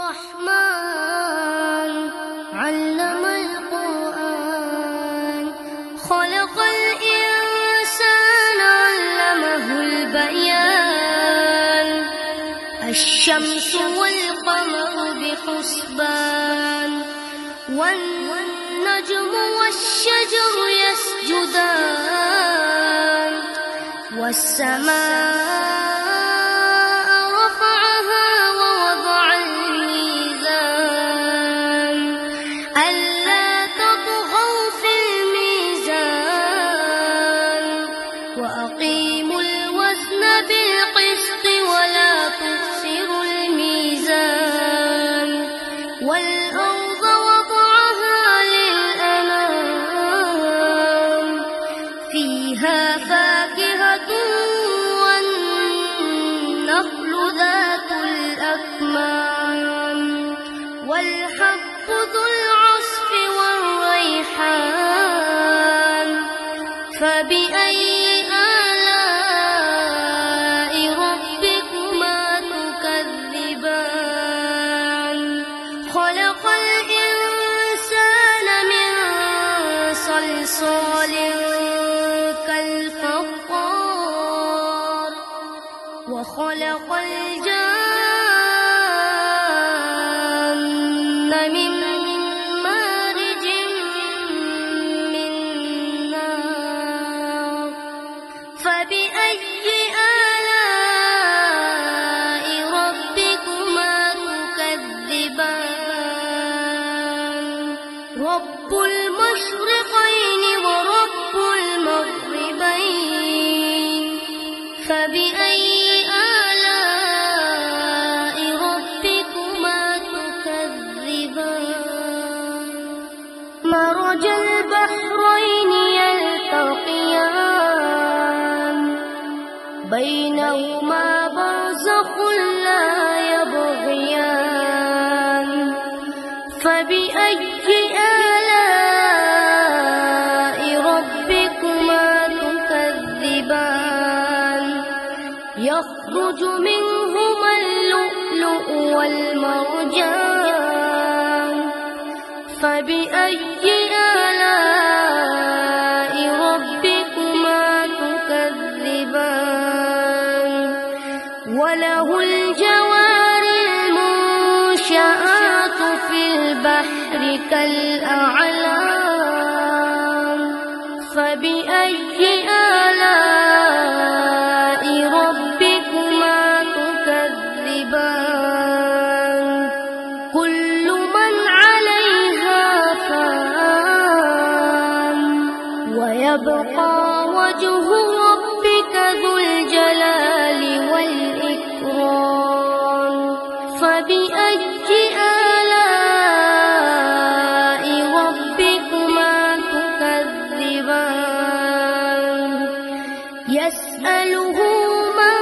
الرحمن علم القرآن خلق الإنسان علمه البيان الشمس والقمر بحسبان والنجم والشجر يسجدان والسماء رفعها ووضع الميزان ألا تطغوا في الميزان وأقيموا الوزن بالقسط ولا تخسروا الميزان والأرض وضعها للأنام فيها فاكهة والنخل ذات الأكمام والحب ذو العصف والريحان فبأي آلاء ربكما تكذبان خلق الإنسان من صلصال كالفخار وخلق الجن من مارج من نار فبأي آلاء ربكما تكذبان رب المشرقين ورب المغربين فبأي آلاء ربكما تكذبان مرج البحرين يلتقيان بينهما برزخ لا يبغيان فبأي آلاء ربكما تكذبان يخرج منهما اللؤلؤ والمرجان فبأي آلاء ربكما تكذبان وله الجوار المنشآت في البحر كالأعلام فبأي آلاء ربكما تكذبان كل من عليها فان ويبقى وجه ربك ذو الجلال والإكرام فبأي آلاء ربكما تكذبان يسأله من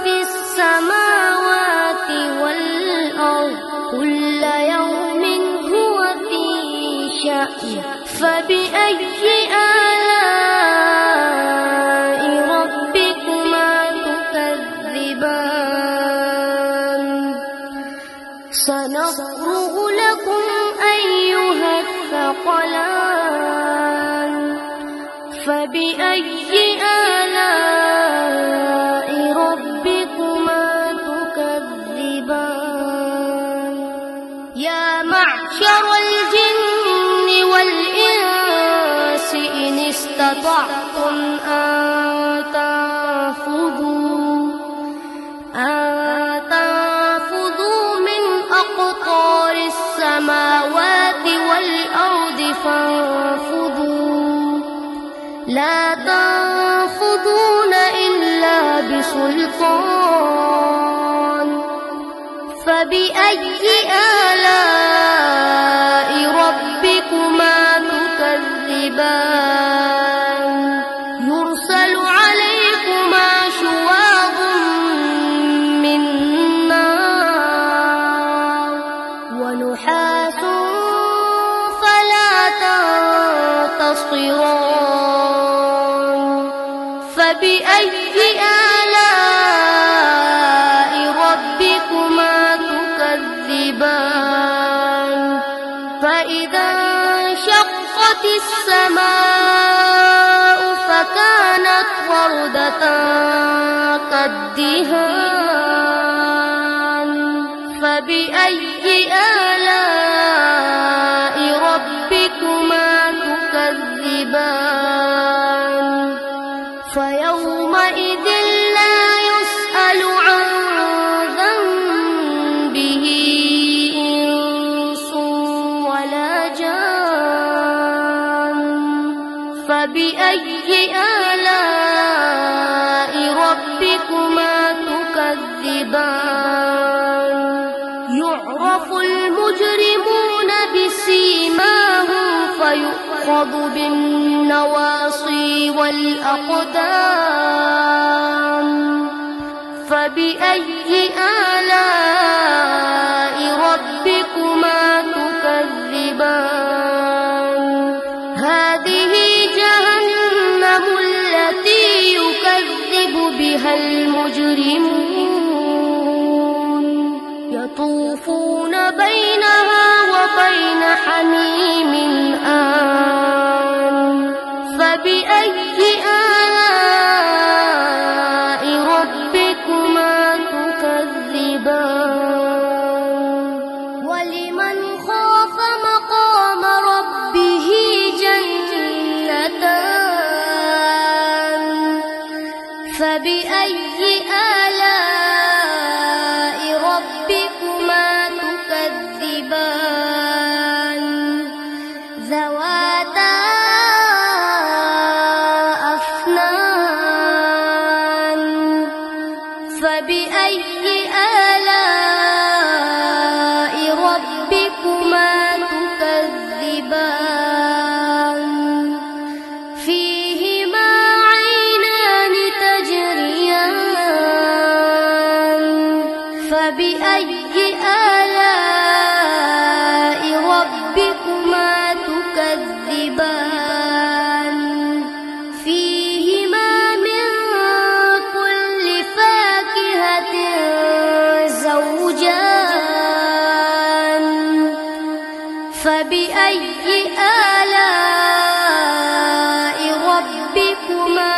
في السماوات والأرض كل يوم هو في شأن فبأي آلاء ربكما تكذبان سنفرغ لكم أيها الثقلان فبأي آلاء ربكما تكذبان يا معشر الجن والإنس إن استطعتم أن تنفذوا من أقطار السماوات والأرض فانفذوا لا تنفذون إلا بسلطان فبأي آلاء ربكما تكذبان يرسل عليكما شواظ من نار ونحاس فلا تنتصران فبأي آلاء ربكما تكذبان فإذا انشقت السماء فكانت وردة كالدهان فبأي آلاء ربكما تكذبان فيومئذ لا يسأل عن ذنبه إنس ولا جان فبأي آلاء ربكما تكذبان يعرف المجرمون بسيماهم فيؤخذ بالنواصي والأقدام فبأي آلاء ربكما تكذبان هذه جهنم التي يكذب بها المجرمون يطوفون بينها وبين حميم آن فبأي آلاء ربكما تكذبان ولمن خاف مقام ربه جنتان فبأي آلاء ربكما تكذبان ذواتا أفنان فبأي آلاء ربكما تكذبان فيهما عينان تجريان فبأي آلاء ربكما تكذبان فيهما من كل فاكهة زوجان فبأي آلاء ربكما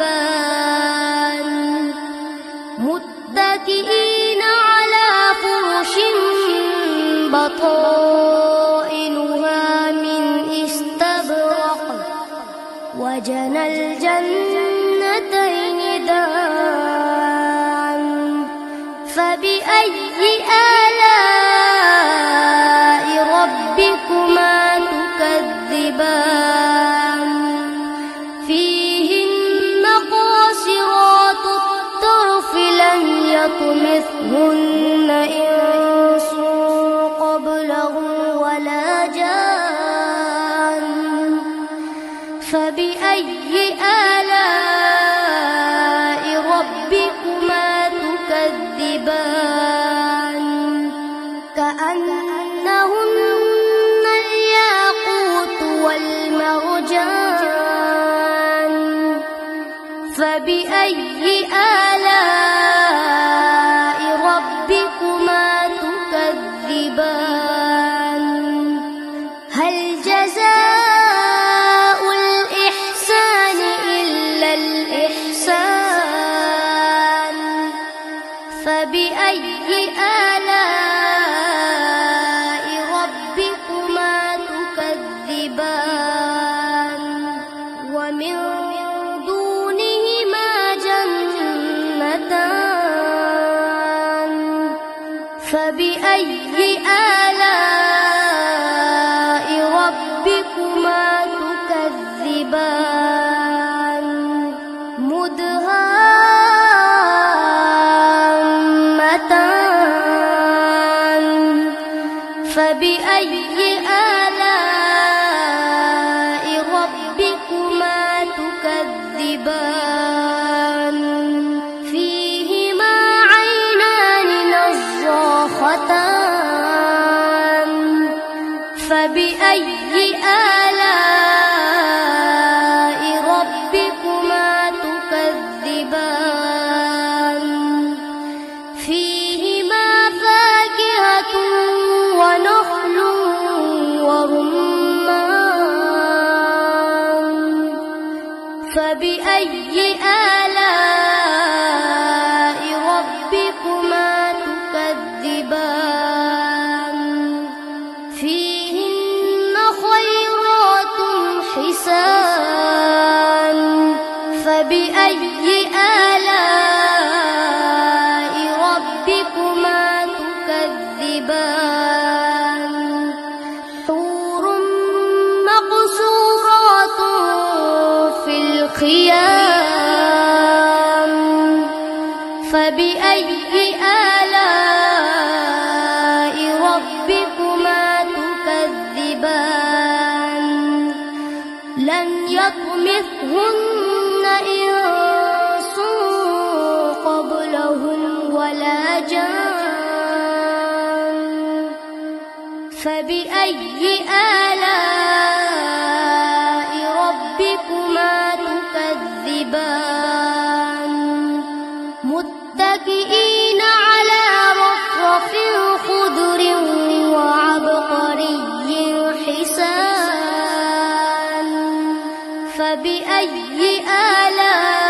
تكذبان متكئين على فرش بطائنها من استبرق وجنى الجنتين دان فبأي آلاء ربكما تكذبان فيهن قاصرات الطرف لم يطمثهن إنس قبلهم ولا جان فبأي آلاء ربكما تكذبان كأنهن الياقوت والمرجان فبأي آلاء ربكما تكذبان هل جزاء الإحسان إلا الإحسان فبأي آلاء ربكما تكذبان ومن دونهما جنتان فبأي آلاء ربكما تكذبان مدهامتان فبأي آلاء ربكما تكذبان فيهما عينان نضاختان فبأي آلاء ربكما تكذبان فيهما فاكهة ونخل فبأي آلاء ربكما تكذبان متكئين على رفرف خضر وعبقري حسان فبأي آلاء